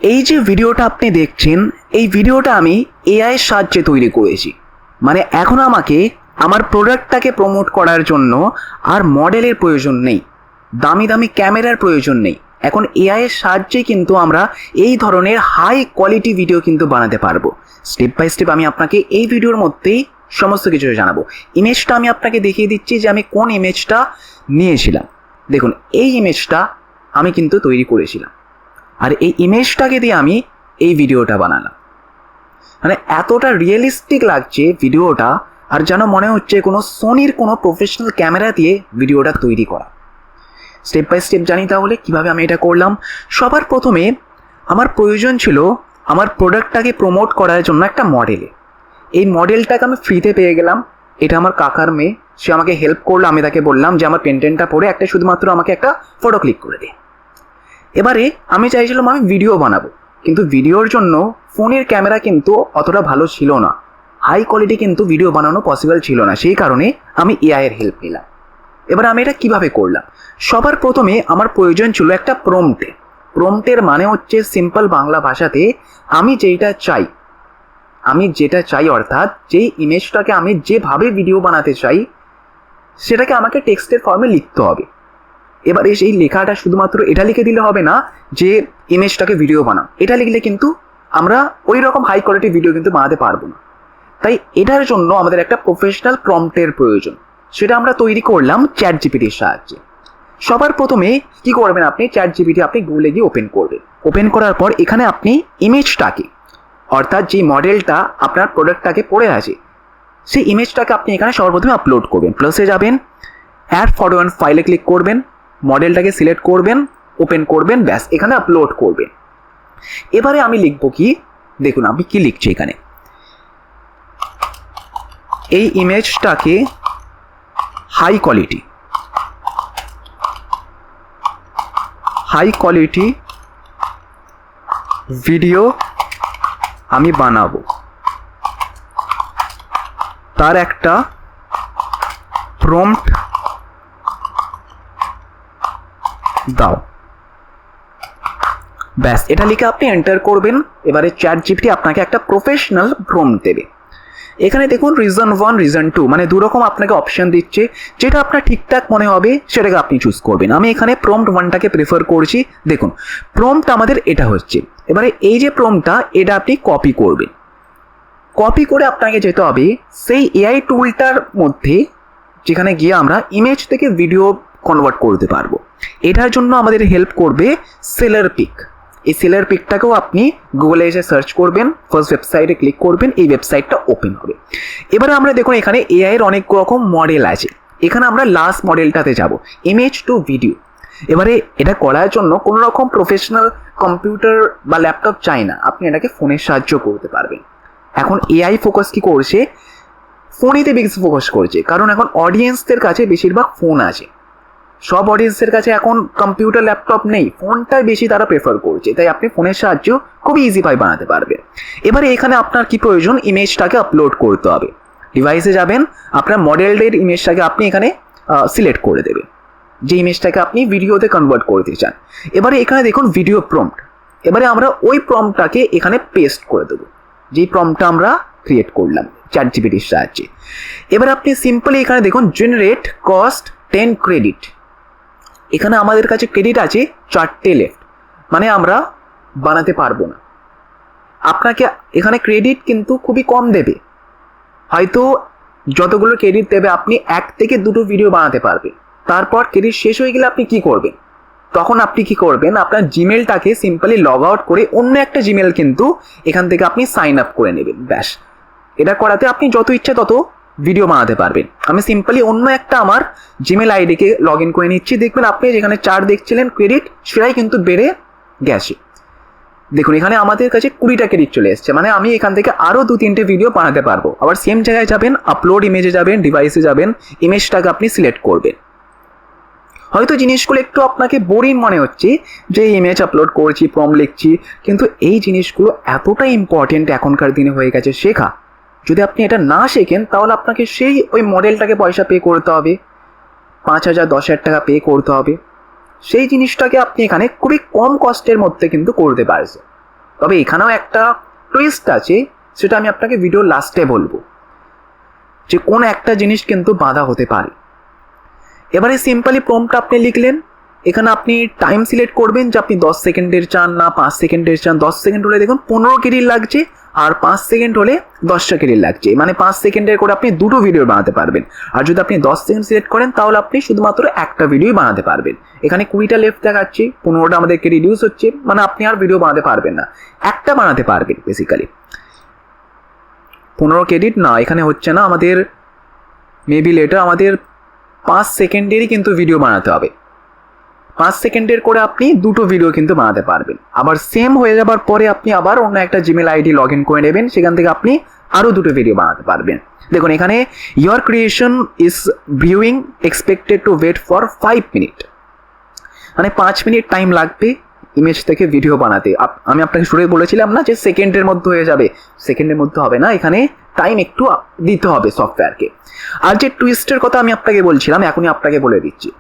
এই যে ভিডিওটা আপনি দেখছেন, এই ভিডিওটা আমি এআই এর সাহায্যে তৈরি করেছি। মানে এখন আমাকে আমার প্রোডাক্টটাকে প্রমোট করার জন্য আর মডেলের প্রয়োজন নেই, দামি দামি ক্যামেরার প্রয়োজন নেই। এখন এআই এর সাহায্যে কিন্তু আমরা এই ধরনের হাই কোয়ালিটি ভিডিও কিন্তু বানাতে পারবো। স্টেপ বাই স্টেপ আমি আপনাকে এই ভিডিওর মধ্যেই সমস্ত কিছু জানাবো। ইমেজটা আমি আপনাকে দেখিয়ে দিচ্ছি যে আমি কোন ইমেজটা নিয়েছিলাম। দেখুন, এই ইমেজটা আমি কিন্তু তৈরি করেছিলাম, আর এই ইমেজটাকে দিয়ে আমি এই ভিডিওটা বানালাম। মানে এতটা রিয়েলিস্টিক লাগছে ভিডিওটা, আর যেন মনে হচ্ছে কোনো সোনির কোনো প্রফেশনাল ক্যামেরা দিয়ে ভিডিওটা তৈরি করা। স্টেপ বাই স্টেপ জানি তাহলে কীভাবে আমি এটা করলাম। সবার প্রথমে আমার প্রয়োজন ছিল আমার প্রোডাক্টটাকে প্রমোট করার জন্য একটা মডেলে। এই মডেলটাকে আমি ফ্রিতে পেয়ে গেলাম। এটা আমার কাকার মেয়ে, সে আমাকে হেল্প করলো। আমি তাকে বললাম যে আমার পেন্টেনটা পরে একটা শুধুমাত্র আমাকে একটা ফটো ক্লিক করে দে। এবারে আমি চাইছিলাম আমি ভিডিও বানাবো, কিন্তু ভিডিওর জন্য ফোনের ক্যামেরা কিন্তু অতটা ভালো ছিল না, হাই কোয়ালিটি কিন্তু ভিডিও বানানো পসিবল ছিল না। সেই কারণে আমি এআই এর হেল্প নিলাম। এবার আমি এটা কিভাবে করলাম। সবার প্রথমে আমার প্রয়োজন ছিল একটা প্রম্পটের। প্রম্পটের মানে হচ্ছে সিম্পল বাংলা ভাষাতে আমি যেটা চাই অর্থাৎ যেই ইমেজটাকে আমি যেভাবে ভিডিও বানাতে চাই সেটাকে আমাকে টেক্সটের ফর্মে লিখতে হবে। এবারে সেই লেখাটা শুধুমাত্র এটা লিখে দিলে হবে না যে ইমেজটাকে ভিডিও বানাও, এটা লিখলে কিন্তু আমরা ওই রকম হাই কোয়ালিটি ভিডিও কিন্তু বানাতে পারবো না। তাই এটার জন্য আমাদের একটা প্রফেশনাল প্রম্পটের প্রয়োজন। সেটা আমরা তৈরি করলাম চ্যাট জিপিটির সাহায্যে। সবার প্রথমে কি করবেন, আপনি চ্যাট জিপিটি আপনি গুগলে গিয়ে ওপেন করবেন। ওপেন করার পর এখানে আপনি ইমেজটাকে অর্থাৎ যে মডেলটা আপনার প্রোডাক্টটাকে পড়ে আছে সেই ইমেজটাকে আপনি এখানে সর্বপ্রথমে আপলোড করবেন। প্লাসে যাবেন, অ্যাড ফটো অ্যান্ড ফাইলে ক্লিক করবেন, মডেলটাকে সিলেক্ট করবেন, ওপেন করবেন, ব্যাস এখানে আপলোড করবেন। এবারে আমি লিখবো কি, দেখুন আমি কি লিখছি এখানে। এই ইমেজটাকে হাই কোয়ালিটি ভিডিও আমি বানাবো, তার একটা প্রম্পট দাও। ব্যাস এটা লিখে আপনি এন্টার করবেন। এবারে চ্যাট জিপিটি আপনাকে একটা প্রফেশনাল প্রম্পট দেবে। এখানে দেখুন রিজন 1 রিজন 2 মানে দুরকম আপনাকে অপশন দিচ্ছে, যেটা আপনার ঠিকঠাক মনে হবে সেটাকে আপনি চুজ করবেন। আমি এখানে প্রম্পট 1টাকে প্রেফার করছি। দেখুন প্রম্পট আমাদের এটা হচ্ছে। এবারে এই যে প্রম্পটটা এটা আপনি কপি করবেন। কপি করে আপনাকে যেতে হবে সেই এআই টুলটার মধ্যে, যেখানে গিয়ে আমরা ইমেজ থেকে ভিডিও কনভার্ট করতে পারবো। এটার জন্য আমাদের হেল্প করবে সেলার পিক। এই সেলার পিকটাকেও আপনি গুগলে এসে সার্চ করবেন, ফার্স্ট ওয়েবসাইটে ক্লিক করবেন, এই ওয়েবসাইটটা ওপেন হবে। এবারে আমরা দেখুন এখানে এআই এর অনেক রকম মডেল আছে। এখানে আমরা লাস্ট মডেলটাতে যাব, ইমেজ টু ভিডিও। এবারে এটা করার জন্য কোনো রকম প্রফেশনাল কম্পিউটার বা ল্যাপটপ চাই না, আপনি এটাকে ফোনের সাহায্য করতে পারবেন। এখন এআই ফোকাস কি করছে, ফোনেতে বেশি ফোকাস করছে, কারণ এখন অডিয়েন্সদের কাছে বেশিরভাগ ফোন আছে। সব অডিয়েন্সের কাছে এখন কম্পিউটার ল্যাপটপ নেই, ফোনটাই বেশি তারা প্রেফার করছে। তাই আপনি ফোনের সাহায্য খুবই ইজিভাবে বানাতে পারবেন। এবারে এখানে আপনার কি প্রয়োজন, ইমেজটাকে আপলোড করতে হবে। ডিভাইসে যাবেন, আপনার মডেলের ইমেজটাকে আপনি এখানে সিলেক্ট করে দেবেন, যে ইমেজটাকে আপনি ভিডিওতে কনভার্ট করতে চান। এবারে এখানে দেখুন ভিডিও প্রম্পট। এবারে আমরা ওই প্রম্পটটাকে এখানে পেস্ট করে দেবো, যেই প্রম্পটটা আমরা ক্রিয়েট করলাম চ্যাট জিপিটির সাহায্যে। এবার আপনি সিম্পলি এখানে দেখুন জেনারেট কস্ট 10 ক্রেডিট। এখানে আমাদের কাছে ক্রেডিট আছে 4টে লেফট, মানে আমরা বানাতে পারবো না। আপনাকে এখানে ক্রেডিট কিন্তু খুবই কম দেবে, হয়তো যতগুলো ক্রেডিট দেবে আপনি 1 থেকে 2টো ভিডিও বানাতে পারবেন। তারপর ক্রেডিট শেষ হয়ে গেলে আপনি কি করবেন, তখন আপনি কি করবেন, আপনার জিমেলটাকে সিম্পলি লগ আউট করে অন্য একটা জিমেল কিন্তু এখান থেকে আপনি সাইন আপ করে নেবেন। ব্যাস এটা করাতে আপনি যত ইচ্ছে তত ভিডিও বানাতে পারবেন। আমি সিম্পলি অন্য একটা আমার জিমেল আইডিকে লগ ইন করে নিচ্ছি। দেখবেন আপনি যেখানে 4 দেখছিলেন ক্রেডিট, সেটাই কিন্তু বেড়ে গেছে। দেখুন এখানে আমাদের কাছে 20টা ক্রেডিট চলে এসছে, মানে আমি এখান থেকে আরও 2-3টে ভিডিও বানাতে পারবো। আবার সেম জায়গায় যাবেন, আপলোড ইমেজে যাবেন, ডিভাইসে যাবেন, ইমেজটাকে আপনি সিলেক্ট করবেন। হয়তো জিনিসগুলো একটু আপনাকে বোরিং মনে হচ্ছে যে ইমেজ আপলোড করছি, প্রম্পট লিখছি, কিন্তু এই জিনিসগুলো এতটাই ইম্পর্টেন্ট এখনকার দিনে হয়ে গেছে শেখা। যদি আপনি এটা না শেখেন তাহলে আপনাকে সেই ওই মডেলটাকে পয়সা পে করতে হবে, 5,000 10,000 টাকা পে করতে হবে। সেই জিনিসটাকে আপনি এখানে খুবই কম কস্টের মধ্যে কিন্তু করতে পারছেন। তবে এখানেও একটা টুইস্ট আছে, সেটা আমি আপনাকে ভিডিও লাস্টে বলবো, যে কোন একটা জিনিস কিন্তু বাধা হতে পারে। এবারে সিম্পলি প্রম্পট আপনি লিখলেন, এখানে আপনি টাইম সিলেক্ট করবেন যে আপনি 10 সেকেন্ডের চান না 5 সেকেন্ডের চান। 10 সেকেন্ড হলে দেখুন 15 ক্যারি লাগছে, আর 5 সেকেন্ড হলে 10টা ক্যারি লাগছে, মানে 5 সেকেন্ডের করে আপনি দুটো ভিডিও বানাতে পারবেন। আর যদি আপনি 10 সেকেন্ড সিলেক্ট করেন তাহলে আপনি শুধুমাত্র একটা ভিডিও বানাতে পারবেন। এখানে 20টা লেফট দেখাচ্ছে, 15টা আমাদেরকে রিডিউস হচ্ছে, মানে আপনি আর ভিডিও বানাতে পারবেন না, একটা বানাতে পারবেন বেসিক্যালি। 15 ক্রেডিট না, এখানে হচ্ছে না, আমাদের মেবি লেটার আমাদের 5 সেকেন্ডেরই কিন্তু ভিডিও বানাতে হবে। 5 সেকেন্ডের করে আপনি দুটো ভিডিও কিন্তু বানাতে পারবেন। আবার সেম হয়ে যাবার পরে আপনি আবার অন্য একটা জিমেল আইডি লগ ইন করে নেবেন, সেখান থেকে আপনি আরও দুটো ভিডিও বানাতে পারবেন। দেখুন এখানে your creation is viewing expected to wait for 5 minute, মানে 5 মিনিট টাইম লাগবে ইমেজ থেকে ভিডিও বানাতে। আমি আপনাকে শুরুই বলেছিলাম না যে সেকেন্ডের মধ্যে হয়ে যাবে, সেকেন্ডের মধ্যে হবে না, এখানে টাইম একটু দিতে হবে সফটওয়্যারকে। আর যে টুইস্টের কথা আমি আপনাকে বলছিলাম, এখনই আপনাকে বলে দিচ্ছি,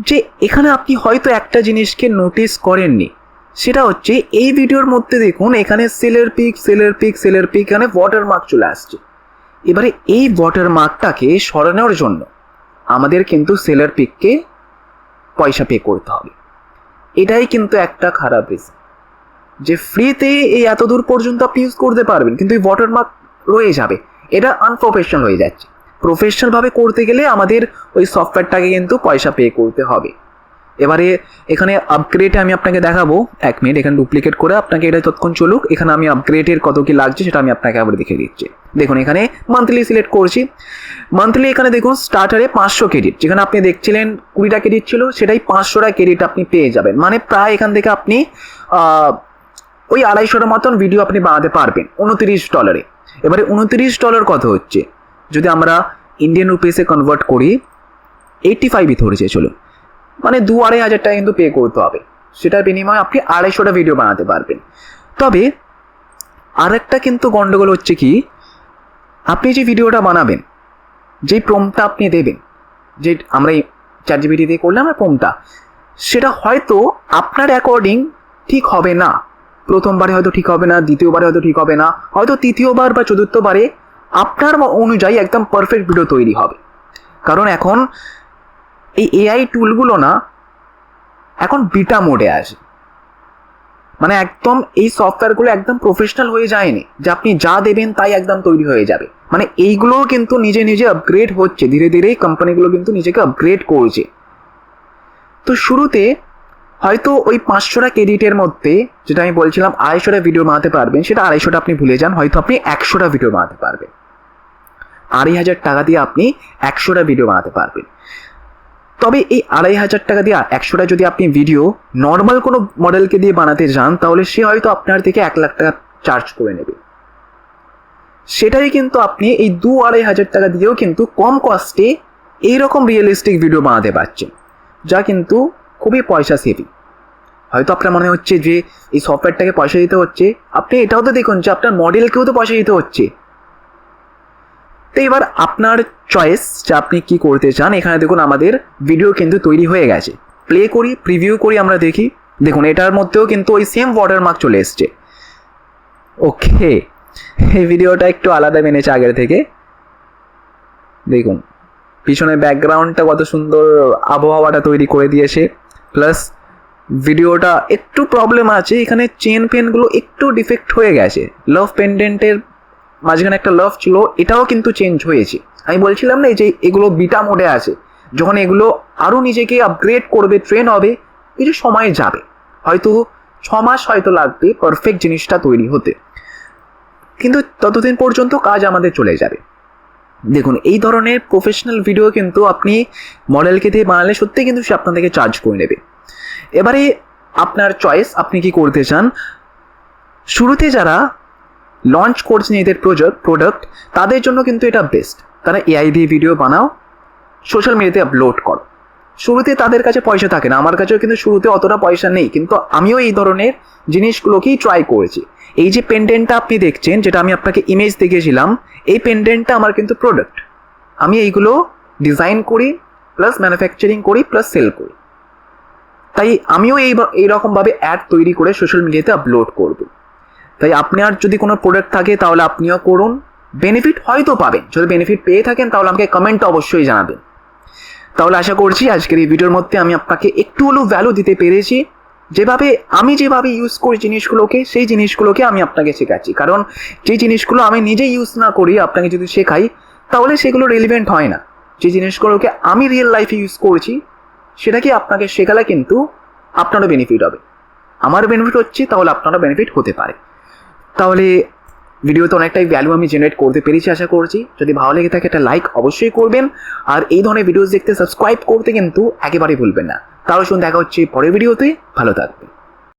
যে এখানে আপনি হয়তো একটা জিনিসকে নোটিস করেননি, সেটা হচ্ছে এই ভিডিওর মধ্যে দেখুন এখানে সেলের পিক এখানে ওয়াটারমার্ক চলে আসছে। এবারে এই ওয়াটারমার্কটাকে সরানোর জন্য আমাদের কিন্তু সেলের পিককে পয়সা পে করতে হবে। এটাই কিন্তু একটা খারাপ রিজন, যে ফ্রিতে এই এত দূর পর্যন্ত আপনি ইউজ করতে পারবেন, কিন্তু এই ওয়াটারমার্ক রয়ে যাবে, এটা আনপ্রফেশনাল হয়ে যাচ্ছে। প্রফেশনালভাবে করতে গেলে আমাদের ওই সফটওয়্যারটাকে কিন্তু পয়সা পে করতে হবে। এবারে এখানে আপগ্রেডে আমি আপনাকে দেখাবো, 1 মিনিট এখানে ডুপ্লিকেট করে আপনাকে এটা তৎক্ষণ চলুক। এখানে আমি আপগ্রেডের কত কি লাগছে সেটা আমি আপনাকে আবার দেখিয়ে দিচ্ছি। দেখুন এখানে মান্থলি সিলেক্ট করছি, মান্থলি এখানে দেখুন স্টার্টারে 500 ক্রেডিট, যেখানে আপনি দেখছিলেন 20টা ক্রেডিট ছিল, সেটাই 500টা ক্রেডিট আপনি পেয়ে যাবেন, মানে প্রায় এখান থেকে আপনি ওই $250 মতন ভিডিও আপনি বানাতে পারবেন $29। এবারে $29 কত হচ্ছে, যদি আমরা ইন্ডিয়ান রুপিসে কনভার্ট করি 85 ধরেছে, চলুন, মানে 2-2.5 হাজার টাকা কিন্তু পে করতে হবে, সেটার বিনিময়ে আপনি 250টা ভিডিও বানাতে পারবেন। তবে আরেকটা কিন্তু গন্ডগোল হচ্ছে কি, আপনি যে ভিডিওটা বানাবেন, যেই প্রম্পটটা আপনি দেবেন, যে আমরা এই ChatGPT দিয়ে করলাম না প্রম্পটটা, সেটা হয়তো আপনার অ্যাকর্ডিং ঠিক হবে না। প্রথমবারে হয়তো ঠিক হবে না, দ্বিতীয়বারে হয়তো ঠিক হবে না, হয়তো তৃতীয়বার বা চতুর্থবারে আপনার অনুযায়ী একদম পারফেক্ট ভিডিও তৈরি হবে। কারণ এখন এই এআই টুলগুলো না এখন বিটা মোডে আসে, মানে একদম এই সফটওয়্যারগুলো একদম প্রফেশনাল হয়ে যায়নি যে আপনি যা দেবেন তাই একদম তৈরি হয়ে যাবে। মানে এইগুলোও কিন্তু নিজে নিজে আপগ্রেড হচ্ছে, ধীরে ধীরে কোম্পানিগুলো কিন্তু নিজেকে আপগ্রেড করছে। তো শুরুতে হয়তো ওই 500টা ক্রেডিটের মধ্যে, যেটা আমি বলছিলাম 250টা ভিডিও বানাতে পারবেন, সেটা 250টা আপনি ভুলে যান, হয়তো আপনি 100টা ভিডিও বানাতে পারবেন। 2,500 টাকা দিয়ে আপনি 100টা ভিডিও বানাতে পারবেন। তবে এই 2,500 টাকা দিয়ে 100টা যদি আপনি ভিডিও নর্মাল কোনো মডেলকে দিয়ে বানাতে যান, তাহলে সে হয়তো আপনার থেকে 1 লাখ টাকা চার্জ করে নেবে। সেটাই কিন্তু আপনি এই 2-2.5 হাজার টাকা দিয়েও কিন্তু কম কস্টে এইরকম রিয়েলিস্টিক ভিডিও বানাতে পারছেন, যা কিন্তু খুবই পয়সা সেভিং। হয়তো আপনার মনে হচ্ছে যে এই সফটওয়্যারটাকে পয়সা দিতে হচ্ছে, আপনি এটাও তো দেখুন যে আপনার মডেলকেও তো পয়সা দিতে হচ্ছে। তো এবার আপনার চয়েস যে আপনি কি করতে চান। এখানে দেখুন আমাদের ভিডিও কিন্তু তৈরি হয়ে গেছে, প্লে করি, প্রিভিউ করি, আমরা দেখি। দেখুন এটার মধ্যেও কিন্তু ওই সেম ওয়াটারমার্ক চলে এসছে। ওকে, এই ভিডিওটা একটু আলাদা মেনেছে আগের থেকে। দেখুন পিছনে ব্যাকগ্রাউন্ডটা কত সুন্দর, আবহাওয়াটা তৈরি করে দিয়েছে। প্লাস ভিডিওটা একটু প্রবলেম আছে, এখানে চেন পেনগুলো একটু ডিফেক্ট হয়ে গেছে। লাভ পেন্ডেন্টের মাঝখানে একটা লাভ ছিল, এটাও কিন্তু চেঞ্জ হয়েছে। আমি বলছিলাম না এই যে এগুলো বিটা মোডে আছে, যখন এগুলো আরও নিজেকে আপগ্রেড করবে, ট্রেন হবে, কিছু সময় যাবে, হয়তো 6 মাস হয়তো লাগবে পারফেক্ট জিনিসটা তৈরি হতে, কিন্তু ততদিন পর্যন্ত কাজ আমাদের চলে যাবে। দেখুন এই ধরনের প্রফেশনাল ভিডিও কিন্তু আপনি মডেলকে দিয়ে বানালে সত্যি কিন্তু সে আপনার থেকে চার্জ করে নেবে। এবারে আপনার চয়েস, আপনি কি করতে চান। শুরুতে যারা লঞ্চ করছেন এদের প্রোডাক্ট, তাদের জন্য কিন্তু এটা বেস্ট। তারা এআই দিয়ে ভিডিও বানাও, সোশ্যাল মিডিয়াতে আপলোড করো। শুরুতে তাদের কাছে পয়সা থাকে না, আমার কাছেও কিন্তু শুরুতে অতটা পয়সা নেই, কিন্তু আমিও এই ধরনের জিনিসগুলোকেই ট্রাই করেছি। এই যে পেন্ডেন্টটা আপনি দেখছেন, যেটা আমি আপনাকে ইমেজ দেখিয়েছিলাম, এই পেন্ডেন্টটা আমার কিন্তু প্রোডাক্ট। আমি এইগুলো ডিজাইন করি, প্লাস ম্যানুফ্যাকচারিং করি, প্লাস সেল করি। তাই আমিও এইরকমভাবে অ্যাড তৈরি করে সোশ্যাল মিডিয়াতে আপলোড করব। তাই আপনার যদি কোনো প্রোডাক্ট থাকে তাহলে আপনিও করুন, বেনিফিট হয়তো পাবেন। যদি বেনিফিট পেয়ে থাকেন তাহলে আমাকে কমেন্ট অবশ্যই জানাবেন। তাহলে আশা করছি আজকের এই ভিডিওর মধ্যে আমি আপনাকে একটু হলেও ভ্যালু দিতে পেরেছি। আমি যেভাবে ইউজ করি জিনিসগুলোকে, সেই জিনিসগুলোকে আমি আপনাকে শেখাচ্ছি। কারণ যে জিনিসগুলো আমি নিজে ইউজ না করি আপনাকে যদি শেখাই তাহলে সেগুলো রেলিভেন্ট হয় না। যে জিনিসগুলোকে আমি রিয়েল লাইফে ইউজ করছি সেটাকে আপনাকে শেখালে কিন্তু আপনারও বেনিফিট হবে। আমার বেনিফিট হচ্ছে, তাহলে আপনারও বেনিফিট হতে পারে। তাহলে ভিডিওতে অনেকটাই ভ্যালু আমি জেনারেট করতে পেরেছি আশা করছি। যদি ভালো লেগে থাকে একটা লাইক অবশ্যই করবেন, আর এই ধরনের ভিডিওস দেখতে সাবস্ক্রাইব করতে কিন্তু একেবারেই ভুলবেন না। তাহলে শুনুন, দেখা হচ্ছে পরের ভিডিওতে। ভালো থাকবেন।